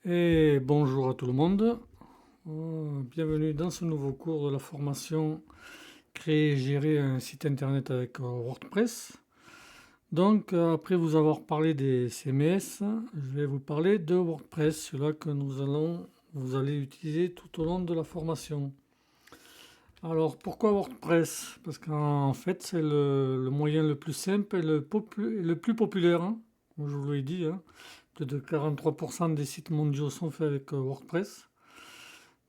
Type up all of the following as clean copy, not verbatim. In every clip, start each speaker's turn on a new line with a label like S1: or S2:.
S1: Et bonjour à tout le monde. Bienvenue dans ce nouveau cours de la formation Créer et gérer un site internet avec WordPress. Donc, après vous avoir parlé des CMS, je vais vous parler de WordPress, celui-là que vous allez utiliser tout au long de la formation. Alors, pourquoi WordPress? Parce qu'en fait, c'est le moyen le plus simple et le plus populaire, hein, comme je vous l'ai dit, hein. Plus de 43% des sites mondiaux sont faits avec WordPress.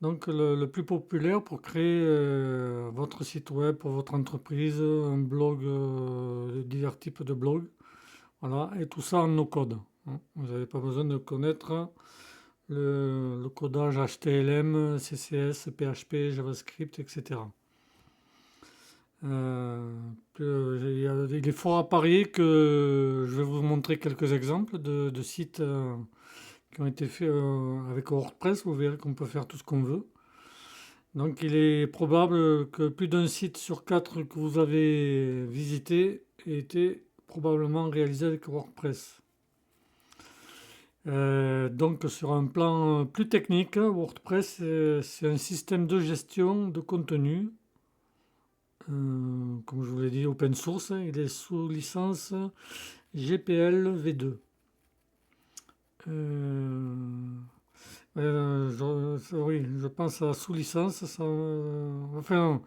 S1: Donc le plus populaire pour créer votre site web pour votre entreprise, un blog, divers types de blogs, voilà, et tout ça en no code, hein. Vous n'avez pas besoin de connaître le codage HTML, CSS, PHP, JavaScript, etc. Euh, il est fort à parier que je vais vous montrer quelques exemples de sites qui ont été faits avec WordPress. Vous verrez qu'on peut faire tout ce qu'on veut. Donc il est probable que plus d'un site sur quatre que vous avez visité ait été probablement réalisé avec WordPress. Donc sur un plan plus technique, WordPress c'est un système de gestion de contenu. Comme je vous l'ai dit, open source, il est sous licence GPL V2. Euh, oui, je pense à sous licence. Enfin,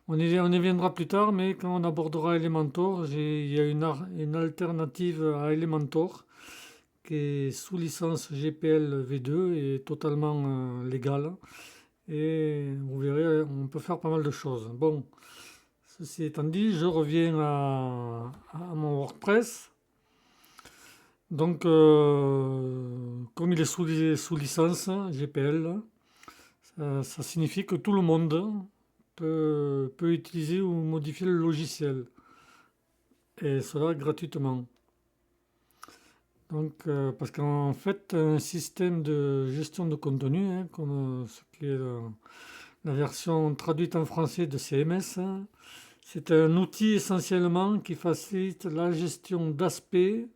S1: on y viendra plus tard, mais quand on abordera Elementor, il y a une alternative à Elementor qui est sous licence GPL V2 et totalement légale. Et vous verrez, on peut faire pas mal de choses. Bon, ceci étant dit, je reviens à mon WordPress. Donc, comme il est sous licence GPL, ça signifie que tout le monde peut utiliser ou modifier le logiciel, et cela gratuitement. Donc, parce qu'en fait, un système de gestion de contenu, hein, comme ce qui est la version traduite en français de CMS, hein, c'est un outil essentiellement qui facilite la gestion d'aspects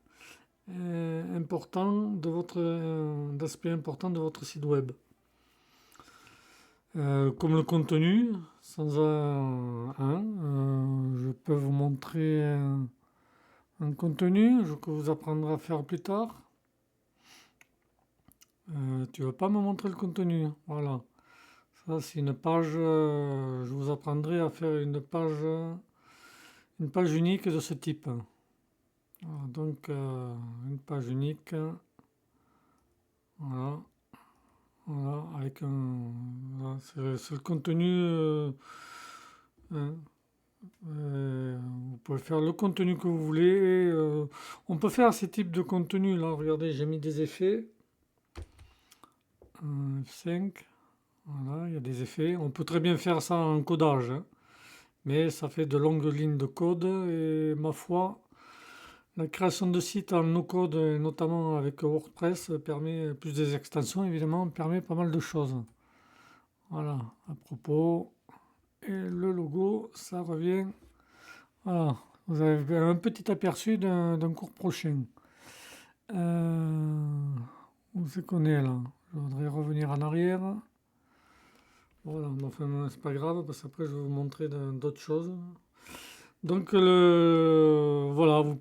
S1: importants de votre site web. Comme le contenu, je peux vous montrer un contenu que vous apprendrez à faire plus tard. Tu ne vas pas me montrer le contenu, voilà. Ça, c'est une page. Je vous apprendrai à faire une page unique de ce type. Voilà, donc, une page unique. Voilà, voilà, avec un. Voilà, c'est le contenu. Hein, vous pouvez faire le contenu que vous voulez. On peut faire ces types de contenu là. Regardez, j'ai mis des effets. F5. Voilà, il y a des effets. On peut très bien faire ça en codage, hein, mais ça fait de longues lignes de code. Et ma foi, la création de sites en no-code, et notamment avec WordPress, permet, plus des extensions évidemment, permet pas mal de choses. Voilà, à propos. Et le logo, ça revient. Voilà, vous avez un petit aperçu d'un cours prochain. Où c'est qu'on est là? Je voudrais revenir en arrière. Voilà, mais enfin, c'est pas grave parce qu'après je vais vous montrer d'autres choses. Donc voilà, on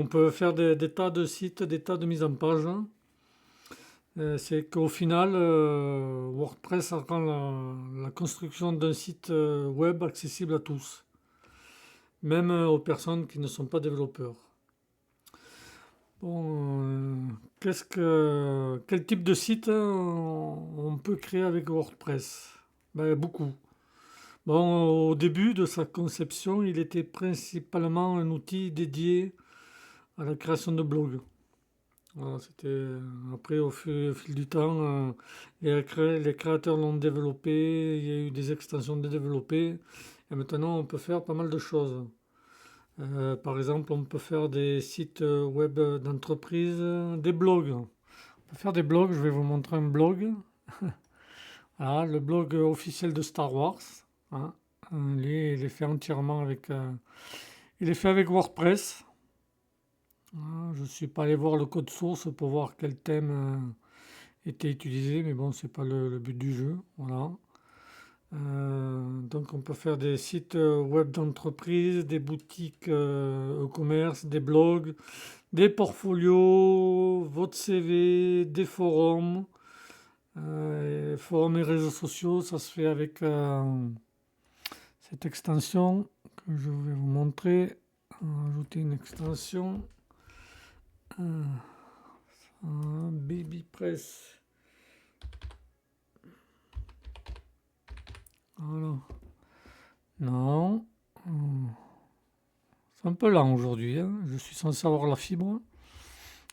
S1: peut faire des tas de sites, des tas de mises en page. C'est qu'au final, WordPress rend la construction d'un site web accessible à tous, même aux personnes qui ne sont pas développeurs. Bon, quel type de site on peut créer avec WordPress? Ben, beaucoup. Bon, au début de sa conception, il était principalement un outil dédié à la création de blogs. Voilà, après, au fil du temps, les créateurs l'ont développé, il y a eu des extensions de développés, et maintenant on peut faire pas mal de choses. Par exemple, on peut faire des sites web d'entreprise, des blogs. On peut faire des blogs, je vais vous montrer un blog. Voilà, le blog officiel de Star Wars, hein. Il est fait entièrement il est fait avec WordPress. Voilà, je ne suis pas allé voir le code source pour voir quel thème été utilisé, mais bon, c'est pas le but du jeu. Voilà. Donc on peut faire des sites web d'entreprise, des boutiques e-commerce, des blogs, des portfolios, votre CV, des forums. Forums et réseaux sociaux, ça se fait avec cette extension que je vais vous montrer. Ajouter une extension. BabyPress. Voilà. Non. C'est un peu lent aujourd'hui, hein. Je suis censé avoir la fibre.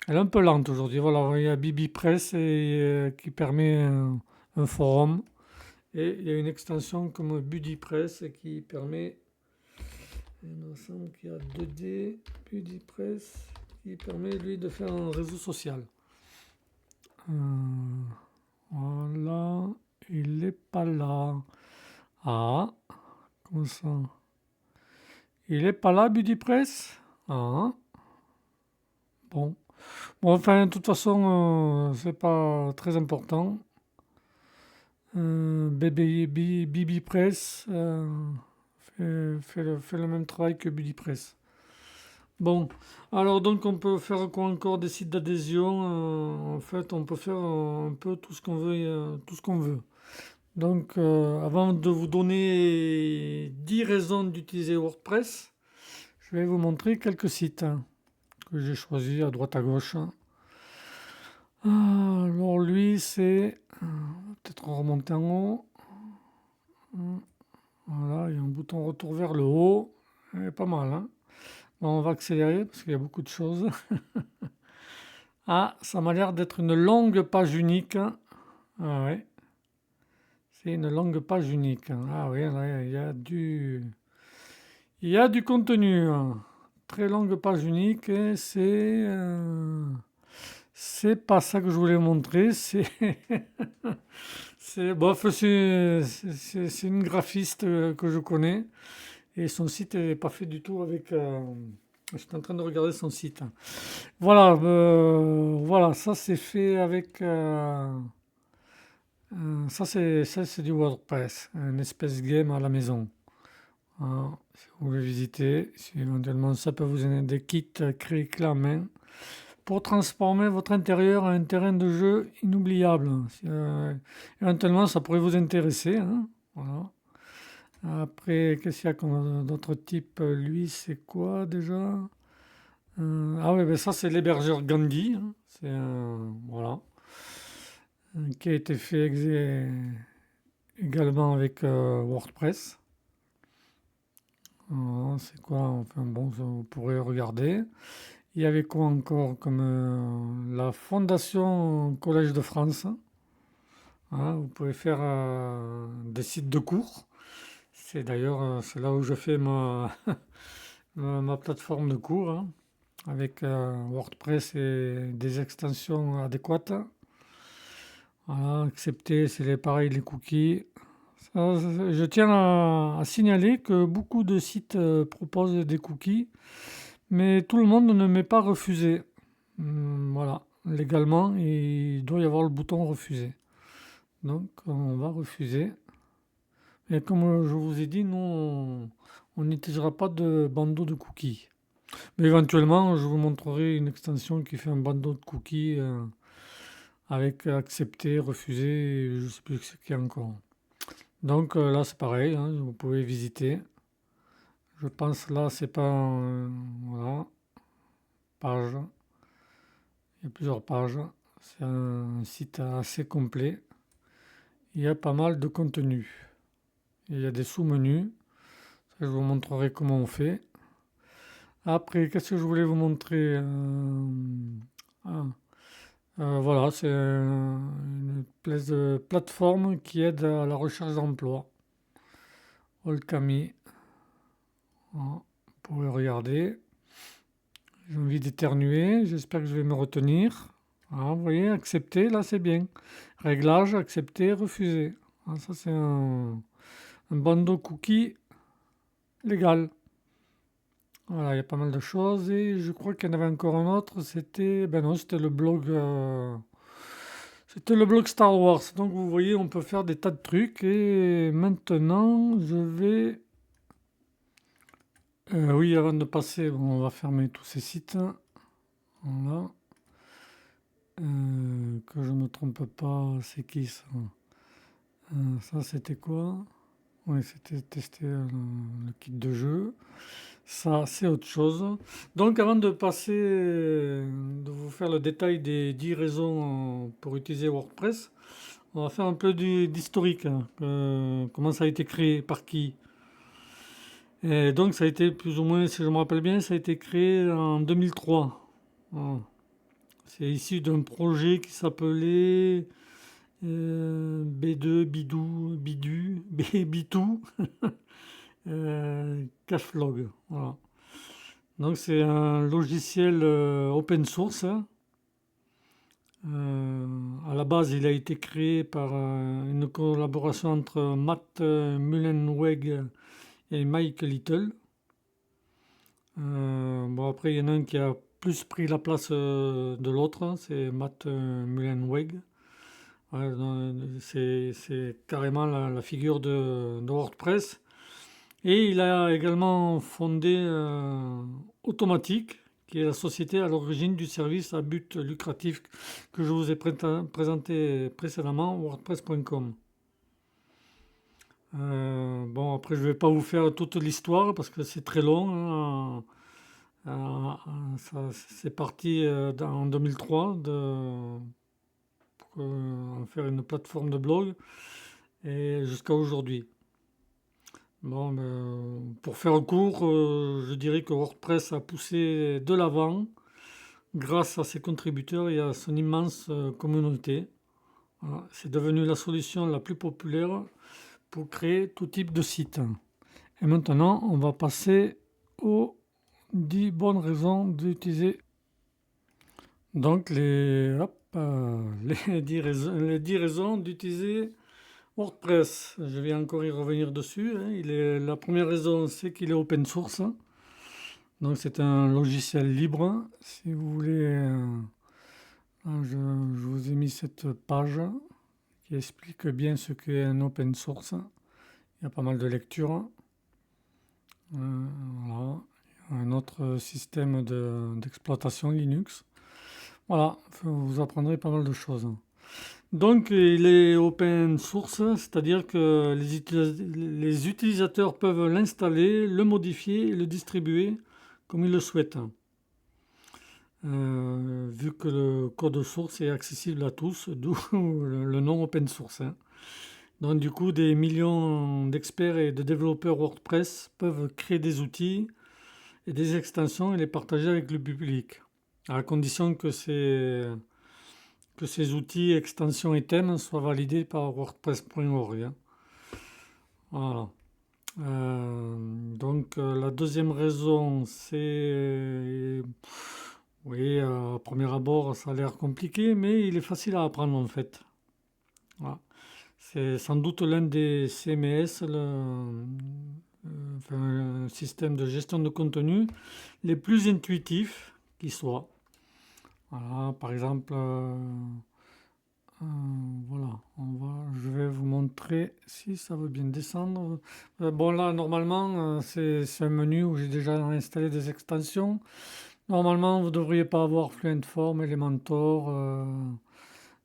S1: Elle est un peu lente aujourd'hui. Voilà, il y a BabyPress qui permet un forum. Et il y a une extension comme BuddyPress qui permet. Il me semble qu'il y a 2D, BuddyPress, qui permet lui de faire un réseau social. Voilà, il n'est pas là. Ah, comment ça? Il n'est pas là, BuddyPress? Ah, bon. Bon, enfin, de toute façon, c'est pas très important. BabyPress fait le même travail que BuddyPress. Bon, alors donc on peut faire quoi encore des sites d'adhésion. En fait, on peut faire un peu tout ce qu'on veut, tout ce qu'on veut. Donc, avant de vous donner 10 raisons d'utiliser WordPress, je vais vous montrer quelques sites que j'ai choisis à droite à gauche. Alors lui, c'est peut-être remonter en haut. Voilà, il y a un bouton retour vers le haut. Il est pas mal, hein. Bon, on va accélérer parce qu'il y a beaucoup de choses. Ah, ça m'a l'air d'être une longue page unique. Ah ouais, c'est une longue page unique. Ah oui, là, il y a du contenu. Très longue page unique et c'est pas ça que je voulais montrer. Bof, c'est une graphiste que je connais et son site n'est pas fait du tout avec. Je suis en train de regarder son site. Voilà, voilà, ça c'est fait avec. Ça c'est du WordPress, un espèce game à la maison. Si vous voulez visiter, si éventuellement ça peut vous aider, des kits créés clés en main pour transformer votre intérieur en un terrain de jeu inoubliable. Éventuellement ça pourrait vous intéresser, hein. Voilà. Après, qu'est-ce qu'il y a comme d'autres types? Lui, c'est quoi déjà? Ah oui, ben ça c'est l'hébergeur Gandhi, hein. Voilà. Qui a été fait également avec WordPress. C'est quoi? Enfin bon, ça, vous pourrez regarder. Il y avait quoi encore comme la Fondation Collège de France. Vous pouvez faire des sites de cours. C'est d'ailleurs c'est là où je fais ma plateforme de cours, hein, avec WordPress et des extensions adéquates. Voilà, accepter, c'est pareil les cookies. Je tiens à signaler que beaucoup de sites proposent des cookies, mais tout le monde ne met pas refuser. Voilà, légalement, il doit y avoir le bouton refuser. Donc, on va refuser. Et comme je vous ai dit, nous, on n'utilisera pas de bandeau de cookies. Mais éventuellement, je vous montrerai une extension qui fait un bandeau de cookies avec accepter, refuser, et je ne sais plus ce qu'il y a encore. Donc là, c'est pareil, hein, vous pouvez visiter. Je pense là, c'est pas. Voilà, page. Il y a plusieurs pages. C'est un site assez complet. Il y a pas mal de contenu. Il y a des sous-menus. Ça, je vous montrerai comment on fait. Après, qu'est-ce que je voulais vous montrer? Voilà, c'est une plateforme qui aide à la recherche d'emploi. Olkami. Vous pouvez regarder. J'ai envie d'éternuer, j'espère que je vais me retenir. Vous voyez, accepter, là c'est bien. Réglage, accepter, refuser. Ça c'est un bandeau cookie légal. Voilà, il y a pas mal de choses et je crois qu'il y en avait encore un autre. Ben non, c'était le blog. C'était le blog Star Wars. Donc vous voyez, on peut faire des tas de trucs. Et maintenant, je vais... oui, avant de passer, bon, on va fermer tous ces sites. Voilà. Que je me trompe pas, c'est qui ça? Ça, c'était quoi? Oui, c'était tester le kit de jeu. Ça, c'est autre chose. Donc, avant de passer, de vous faire le détail des 10 raisons pour utiliser WordPress, on va faire un peu d'historique, hein. Comment ça a été créé, par qui. Et donc, ça a été plus ou moins, si je me rappelle bien, ça a été créé en 2003. Voilà. C'est issu d'un projet qui s'appelait B2, Bidou, Bidu, Bitou, Cashflog. Voilà. Donc c'est un logiciel open source, hein. À la base, il a été créé par une collaboration entre Matt Mullenweg et Mike Little. Bon, après, il y en a un qui a plus pris la place de l'autre, hein, c'est Matt Mullenweg. Ouais, c'est carrément la figure de WordPress. Et il a également fondé Automatic, qui est la société à l'origine du service à but lucratif que je vous ai présenté précédemment, WordPress.com. Bon, après, je ne vais pas vous faire toute l'histoire parce que c'est très long, hein. C'est parti en 2003 pour en faire une plateforme de blog et jusqu'à aujourd'hui. Bon, pour faire court, je dirais que WordPress a poussé de l'avant grâce à ses contributeurs et à son immense communauté. Voilà, c'est devenu la solution la plus populaire pour créer tout type de site. Et maintenant, on va passer aux 10 bonnes raisons d'utiliser. Donc, les 10 raisons d'utiliser WordPress. Je vais encore y revenir dessus, hein. La première raison, c'est qu'il est open source. Donc, c'est un logiciel libre. Si vous voulez, je vous ai mis cette page qui explique bien ce qu'est un open source. Il y a pas mal de lectures. Voilà. Un autre système d'exploitation Linux. Voilà, vous apprendrez pas mal de choses. Donc, il est open source, c'est-à-dire que les utilisateurs peuvent l'installer, le modifier et le distribuer comme ils le souhaitent. Vu que le code source est accessible à tous, d'où le nom open source, hein. Donc, du coup, des millions d'experts et de développeurs WordPress peuvent créer des outils et des extensions et les partager avec le public, à condition que ces outils, extensions et thèmes soient validés par WordPress.org, hein. Voilà. Donc la deuxième raison, c'est... Oui, à premier abord, ça a l'air compliqué, mais il est facile à apprendre en fait. Voilà. C'est sans doute l'un des CMS, enfin, un système de gestion de contenu, les plus intuitifs qui soient. Voilà, par exemple, voilà, je vais vous montrer si ça veut bien descendre. Bon, là, normalement, c'est un menu où j'ai déjà installé des extensions. Normalement, vous ne devriez pas avoir Fluent Form, Elementor,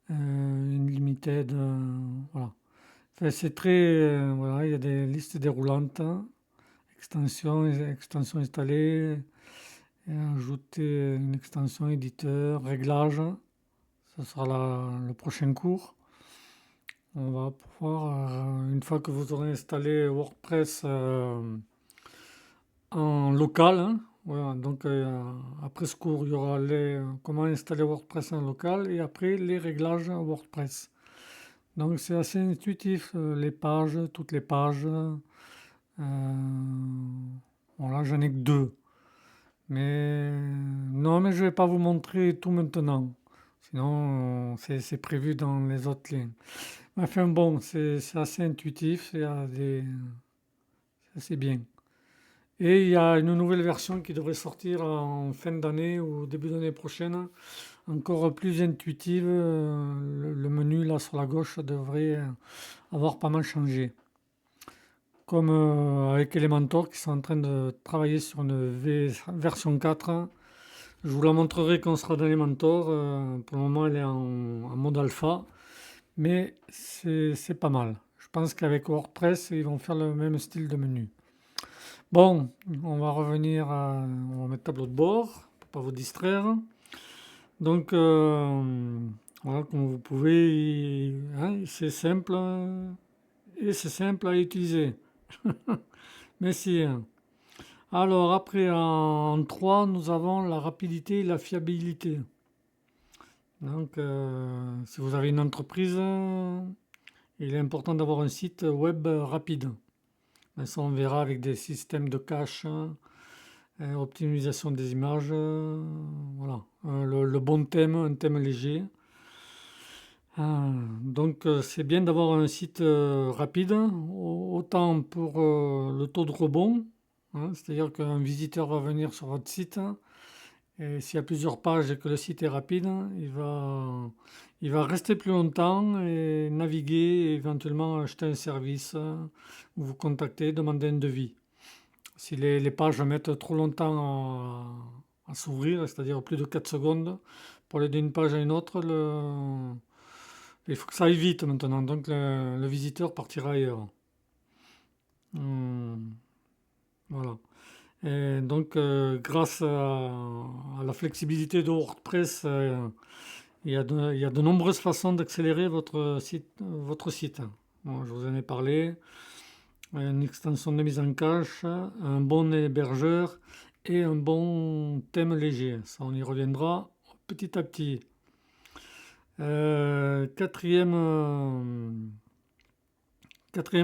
S1: Unlimited, voilà. Enfin, c'est très, voilà, il y a des listes déroulantes, hein. Extensions installées, et ajouter une extension éditeur, réglage. Ce sera le prochain cours. On va pouvoir, une fois que vous aurez installé WordPress en local, hein, voilà, donc après ce cours, il y aura comment installer WordPress en local et après les réglages WordPress. Donc c'est assez intuitif, les pages, toutes les pages. Voilà, j'en ai que deux. Mais non, mais je vais pas vous montrer tout maintenant. Sinon, c'est prévu dans les autres liens. Enfin bon, c'est assez intuitif, c'est assez bien. Et il y a une nouvelle version qui devrait sortir en fin d'année ou début d'année prochaine, encore plus intuitive. Le menu là sur la gauche devrait avoir pas mal changé. Comme avec Elementor qui sont en train de travailler sur une version 4. Je vous la montrerai quand on sera dans Elementor. Pour le moment elle est en mode alpha, mais c'est pas mal. Je pense qu'avec WordPress ils vont faire le même style de menu. Bon, on va revenir on va mettre tableau de bord pour pas vous distraire. Donc voilà, comme vous pouvez, hein, c'est simple et c'est simple à utiliser. Merci. Alors après en 3, nous avons la rapidité et la fiabilité. Donc si vous avez une entreprise, il est important d'avoir un site web rapide. Mais ça on verra avec des systèmes de cache, optimisation des images, voilà. Le bon thème, un thème léger. Donc c'est bien d'avoir un site rapide, autant pour le taux de rebond, hein, c'est-à-dire qu'un visiteur va venir sur votre site, et s'il y a plusieurs pages et que le site est rapide, il va rester plus longtemps et naviguer, et éventuellement acheter un service, ou vous contacter, demander un devis. Si les pages mettent trop longtemps à s'ouvrir, c'est-à-dire plus de 4 secondes, pour aller d'une page à une autre, il faut que ça aille vite maintenant, donc le visiteur partira ailleurs. Voilà. Et donc, grâce à la flexibilité de WordPress, il y a de nombreuses façons d'accélérer votre site. Bon, je vous en ai parlé. Une extension de mise en cache, un bon hébergeur et un bon thème léger. Ça, on y reviendra petit à petit. Quatrième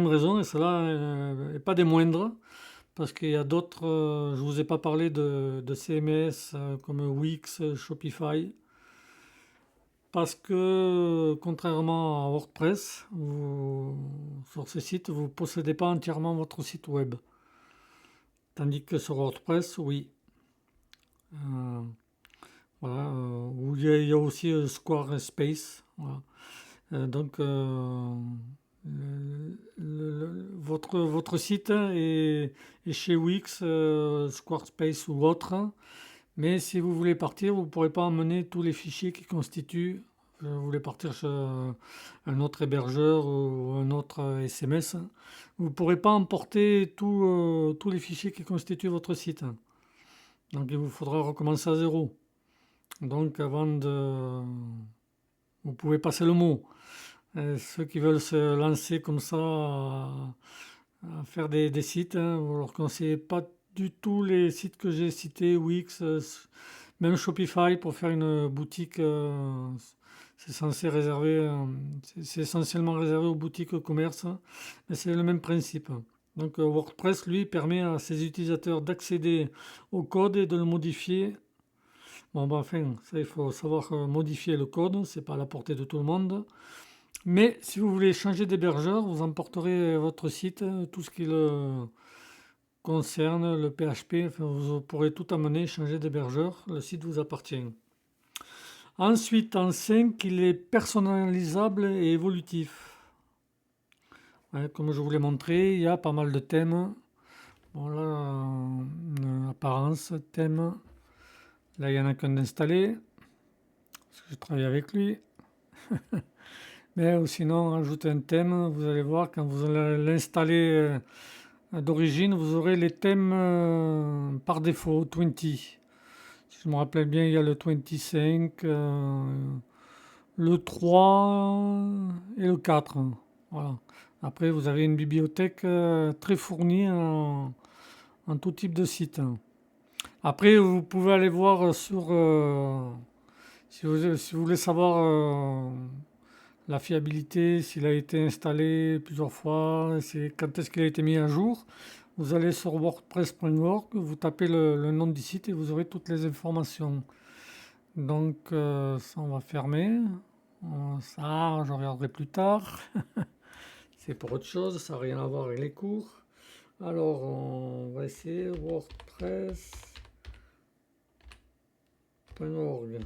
S1: raison, et cela n'est pas des moindres, parce qu'il y a d'autres, je ne vous ai pas parlé de CMS comme Wix, Shopify, parce que contrairement à WordPress, sur ces sites, vous ne possédez pas entièrement votre site web. Tandis que sur WordPress, oui. Voilà, où il y a aussi Squarespace. Voilà. Donc, votre site est chez Wix, Squarespace ou autre, mais si vous voulez partir, vous ne pourrez pas emmener tous les fichiers qui constituent. Vous voulez partir chez un autre hébergeur ou un autre SMS, vous ne pourrez pas emporter tous les fichiers qui constituent votre site. Donc il vous faudra recommencer à zéro. Donc vous pouvez passer le mot. Ceux qui veulent se lancer comme ça à faire des sites, hein, vous ne leur conseillez pas du tout les sites que j'ai cités, Wix, même Shopify pour faire une boutique. C'est essentiellement réservé aux boutiques commerce, mais c'est le même principe. Donc WordPress, lui, permet à ses utilisateurs d'accéder au code et de le modifier. Bon, ben, enfin, ça, il faut savoir modifier le code, c'est pas à la portée de tout le monde. Mais si vous voulez changer d'hébergeur, vous emporterez votre site, tout ce qui le concerne, le PHP, enfin, vous pourrez tout amener, changer d'hébergeur, le site vous appartient. Ensuite, en 5, il est personnalisable et évolutif. Ouais, comme je vous l'ai montré, il y a pas mal de thèmes. Bon là, apparence, thème. Là, il n'y en a qu'un d'installé, parce que je travaille avec lui. Mais ou sinon, ajouter un thème, vous allez voir, quand vous allez l'installer d'origine, vous aurez les thèmes par défaut, 20. Si je me rappelle bien, il y a le 25, le 3 et le 4. Voilà. Après, vous avez une bibliothèque très fournie en tout type de site. Après, vous pouvez aller voir si vous voulez savoir la fiabilité, s'il a été installé plusieurs fois, quand est-ce qu'il a été mis à jour. Vous allez sur wordpress.org, vous tapez le nom du site et vous aurez toutes les informations. Donc ça on va fermer. Ça je regarderai plus tard. C'est pour autre chose, ça n'a rien à voir avec les cours. Alors on va essayer wordpress.org.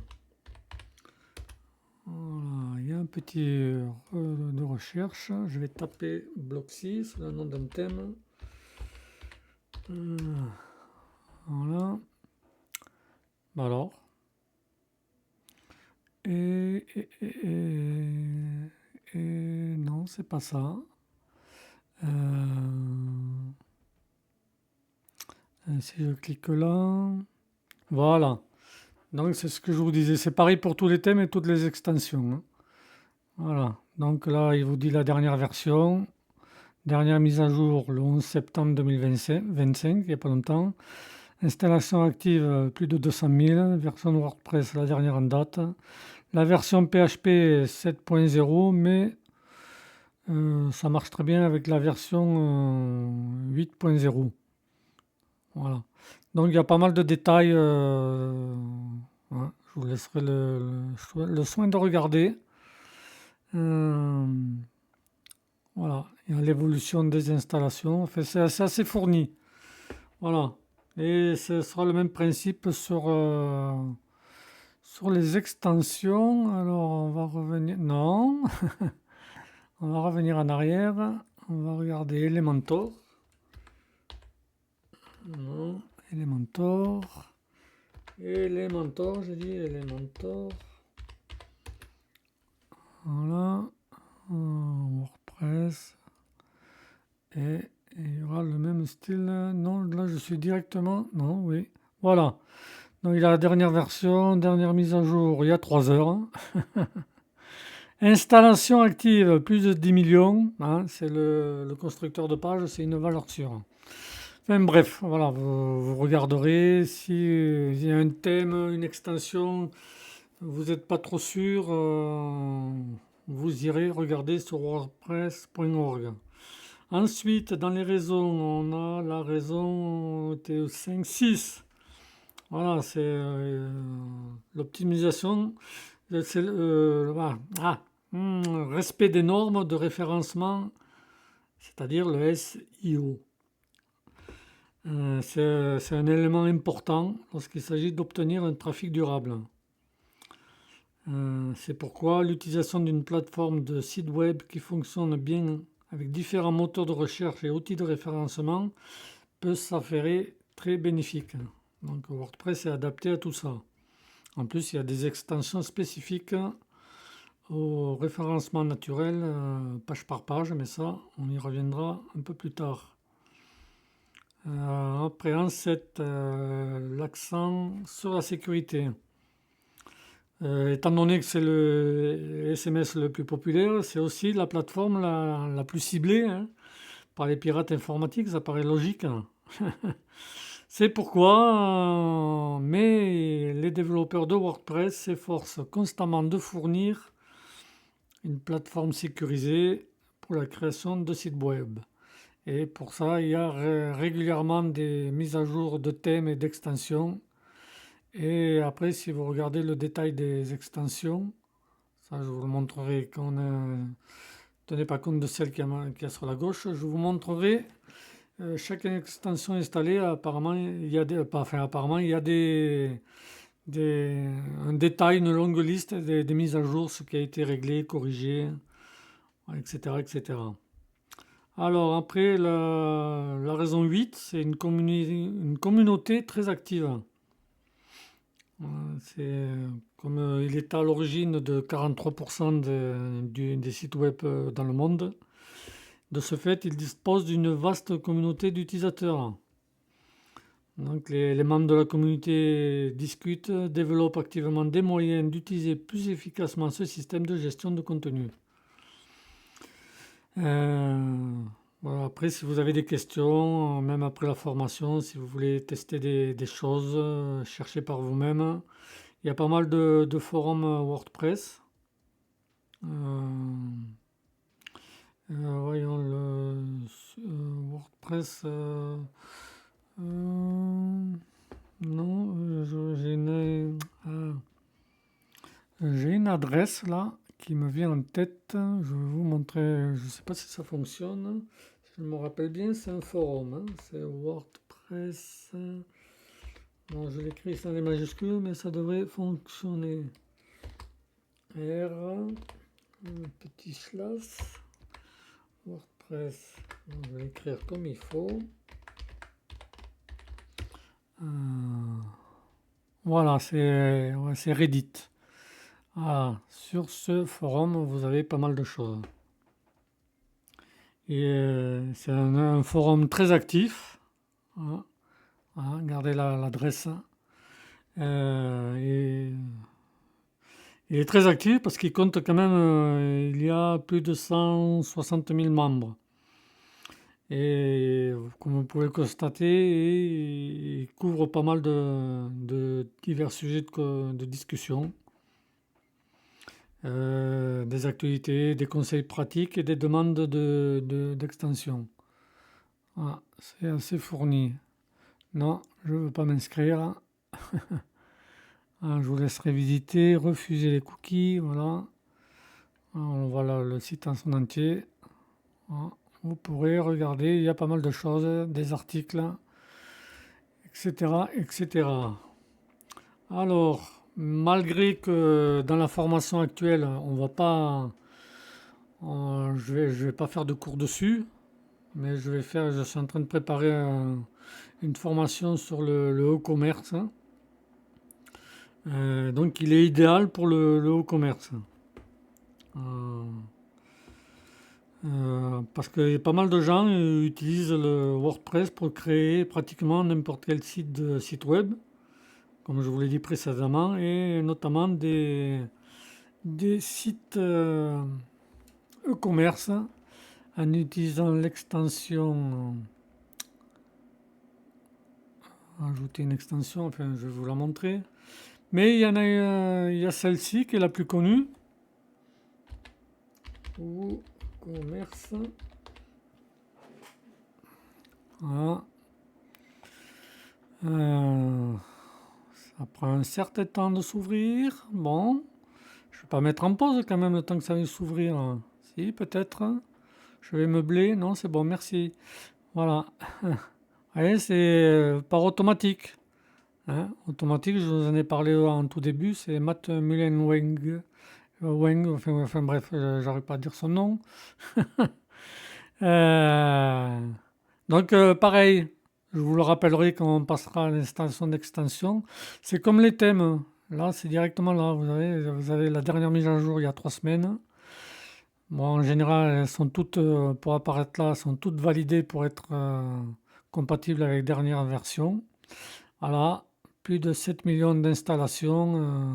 S1: Voilà, il y a un petit de recherche. Je vais taper Bloxy, c'est le nom d'un thème. Voilà. Alors. Et non, c'est pas ça. Si je clique là. Voilà. Donc c'est ce que je vous disais. C'est pareil pour tous les thèmes et toutes les extensions, hein. Voilà. Donc là, il vous dit la dernière version. Dernière mise à jour le 11 septembre 2025, il n'y a pas longtemps. Installation active, plus de 200 000. Version WordPress, la dernière en date. La version PHP 7.0, mais ça marche très bien avec la version 8.0. Voilà. Donc il y a pas mal de détails. Hein, je vous laisserai le soin de regarder. Voilà. Il y a l'évolution des installations. Enfin, c'est assez fourni. Voilà. Et ce sera le même principe sur les extensions. Alors on va revenir. Non. On va revenir en arrière. On va regarder Elementor. Non. Elementor. Elementor, j'ai dit Elementor. Voilà. WordPress. Et il y aura le même style. Non, là je suis directement. Non, oui. Voilà. Donc il a la dernière version, dernière mise à jour il y a 3 heures. Installation active, plus de 10 millions. Hein, c'est le constructeur de page, c'est une valeur sûre. Enfin bref, voilà, vous regarderez s'il y a un thème, une extension, vous n'êtes pas trop sûr, vous irez regarder sur wordpress.org. Ensuite, dans les réseaux, on a la raison TE5, 6. Voilà, c'est l'optimisation, c'est respect des normes de référencement, c'est-à-dire le SEO. C'est un élément important lorsqu'il s'agit d'obtenir un trafic durable. C'est pourquoi l'utilisation d'une plateforme de site web qui fonctionne bien avec différents moteurs de recherche et outils de référencement peut s'avérer très bénéfique. Donc WordPress est adapté à tout ça. En plus, il y a des extensions spécifiques au référencement naturel, page par page, mais ça, on y reviendra un peu plus tard. Après, en 7, l'accent sur la sécurité. Étant donné que c'est le SMS le plus populaire, c'est aussi la plateforme la plus ciblée, hein, par les pirates informatiques, ça paraît logique. C'est pourquoi, mais les développeurs de WordPress s'efforcent constamment de fournir une plateforme sécurisée pour la création de sites web. Et pour ça, il y a régulièrement des mises à jour de thèmes et d'extensions. Et après, si vous regardez le détail des extensions, ça je vous le montrerai quand ne tenez pas compte de celle qui est sur la gauche, je vous montrerai chaque extension installée. Apparemment, il y a un détail, une longue liste des mises à jour, ce qui a été réglé, corrigé, etc., etc. Alors après, la raison 8, c'est une communauté très active. C'est comme il est à l'origine de 43% des sites web dans le monde. De ce fait, il dispose d'une vaste communauté d'utilisateurs. Donc les membres de la communauté discutent, développent activement des moyens d'utiliser plus efficacement ce système de gestion de contenu. Voilà, après, si vous avez des questions, même après la formation, si vous voulez tester des choses, cherchez par vous-même. Il y a pas mal de forums WordPress. Voyons le WordPress. Non, j'ai une adresse là qui me vient en tête. Je vais vous montrer. Je ne sais pas si ça fonctionne. Si je me rappelle bien, c'est un forum, hein. C'est WordPress. Bon, je l'écris sans les majuscules, mais ça devrait fonctionner. R, un petit slash, WordPress, je vais l'écrire comme il faut. Voilà, c'est Reddit. Voilà, sur ce forum, vous avez pas mal de choses. Et c'est un forum très actif. Voilà. Voilà, regardez l'adresse. Et il est très actif parce qu'il compte quand même, il y a plus de 160 000 membres. Et comme vous pouvez le constater, il couvre pas mal de divers sujets de discussion, des actualités, des conseils pratiques et des demandes d'extension. Voilà, c'est assez fourni. Non, je ne veux pas m'inscrire. Je vous laisserai visiter, refuser les cookies, voilà. On voit là le site en son entier. Voilà. Vous pourrez regarder, il y a pas mal de choses, des articles, etc., etc. Alors, malgré que dans la formation actuelle, on va pas, je vais pas faire de cours dessus, mais je suis en train de préparer une formation sur le e-commerce. Donc, il est idéal pour le e-commerce. Parce que pas mal de gens utilisent le WordPress pour créer pratiquement n'importe quel site web, comme je vous l'ai dit précédemment, et notamment des sites e-commerce en utilisant l'extension. Ajouter une extension, enfin je vais vous la montrer. Mais il y a celle-ci qui est la plus connue. WooCommerce. Voilà. Ça prend un certain temps de s'ouvrir. Bon, je vais pas mettre en pause quand même le temps que ça va s'ouvrir. Si, peut-être. Je vais meubler. Non, c'est bon, merci. Voilà. Allez, c'est par automatique. Hein, automatique, je vous en ai parlé en tout début. C'est Matt Mullenweg. Enfin bref, j'arrive pas à dire son nom. Donc, pareil. Je vous le rappellerai quand on passera à l'installation d'extension. C'est comme les thèmes. Là, c'est directement là. Vous avez la dernière mise à jour il y a 3 semaines. Bon, en général, elles sont toutes, pour apparaître là, sont toutes validées pour être compatibles avec la dernière version. Voilà, plus de 7 millions d'installations,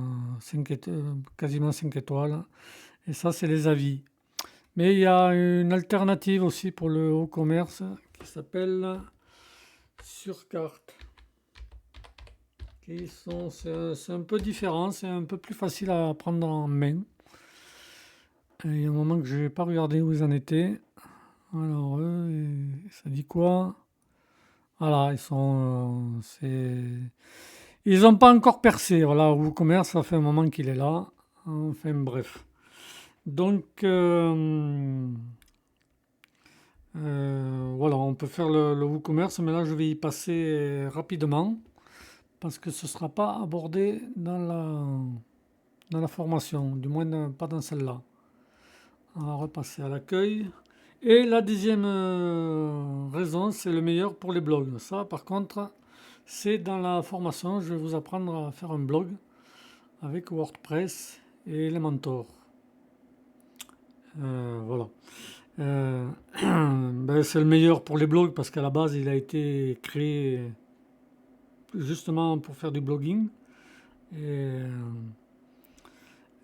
S1: quasiment 5 étoiles. Et ça, c'est les avis. Mais il y a une alternative aussi pour le e-commerce qui s'appelle Surcarte. C'est un peu différent, c'est un peu plus facile à prendre en main. Et il y a un moment que je n'ai pas regardé où ils en étaient. Alors, ça dit quoi? Voilà, ils n'ont pas encore percé. Voilà, WooCommerce, ça fait un moment qu'il est là. Enfin, bref. Donc, voilà, on peut faire le WooCommerce, mais là, je vais y passer rapidement parce que ce ne sera pas abordé dans la formation, du moins pas dans celle-là. On va repasser à l'accueil. Et la deuxième raison, c'est le meilleur pour les blogs. Ça, par contre, c'est dans la formation. Je vais vous apprendre à faire un blog avec WordPress et Elementor. Voilà. Ben, c'est le meilleur pour les blogs parce qu'à la base, il a été créé justement pour faire du blogging.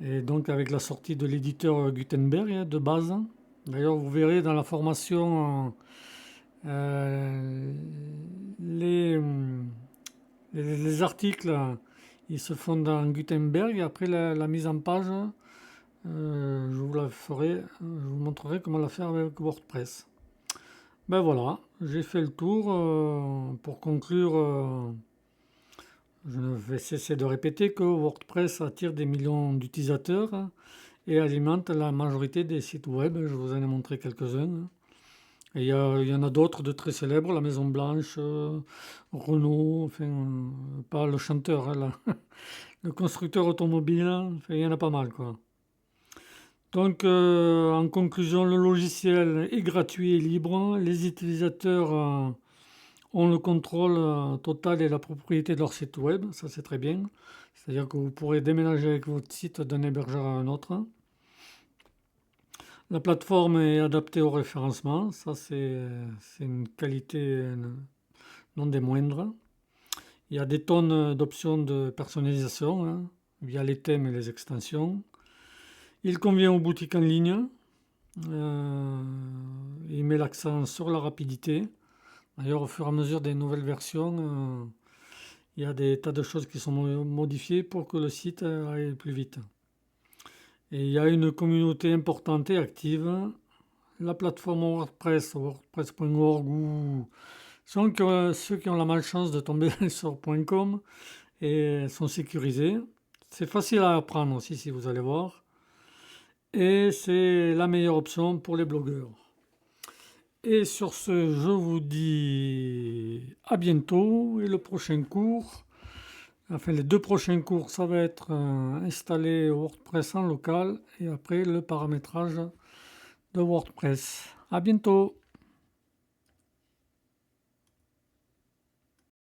S1: Et donc, avec la sortie de l'éditeur Gutenberg de base. D'ailleurs, vous verrez dans la formation les articles, ils se font dans Gutenberg. Et après la mise en page, je vous montrerai comment la faire avec WordPress. Ben voilà, j'ai fait le tour. Pour conclure, je ne vais cesser de répéter que WordPress attire des millions d'utilisateurs et alimente la majorité des sites web. Je vous en ai montré quelques-uns. Et il y en a d'autres de très célèbres, la Maison Blanche, Renault, enfin, pas le chanteur, le constructeur automobile, enfin, il y en a pas mal, quoi. Donc, en conclusion, le logiciel est gratuit et libre. Les utilisateurs ont le contrôle total et la propriété de leur site web. Ça, c'est très bien. C'est-à-dire que vous pourrez déménager avec votre site d'un hébergeur à un autre. La plateforme est adaptée au référencement. Ça, c'est une qualité non des moindres. Il y a des tonnes d'options de personnalisation, hein, via les thèmes et les extensions. Il convient aux boutiques en ligne. Euh, il met l'accent sur la rapidité. D'ailleurs, au fur et à mesure des nouvelles versions, il y a des tas de choses qui sont modifiées pour que le site aille plus vite. Et il y a une communauté importante et active. La plateforme WordPress, wordpress.org, ou ceux qui ont la malchance de tomber sur .com et sont sécurisés. C'est facile à apprendre aussi, si vous allez voir. Et c'est la meilleure option pour les blogueurs. Et sur ce, je vous dis à bientôt. Et le prochain cours, enfin les deux prochains cours, ça va être installer WordPress en local et après le paramétrage de WordPress. À bientôt.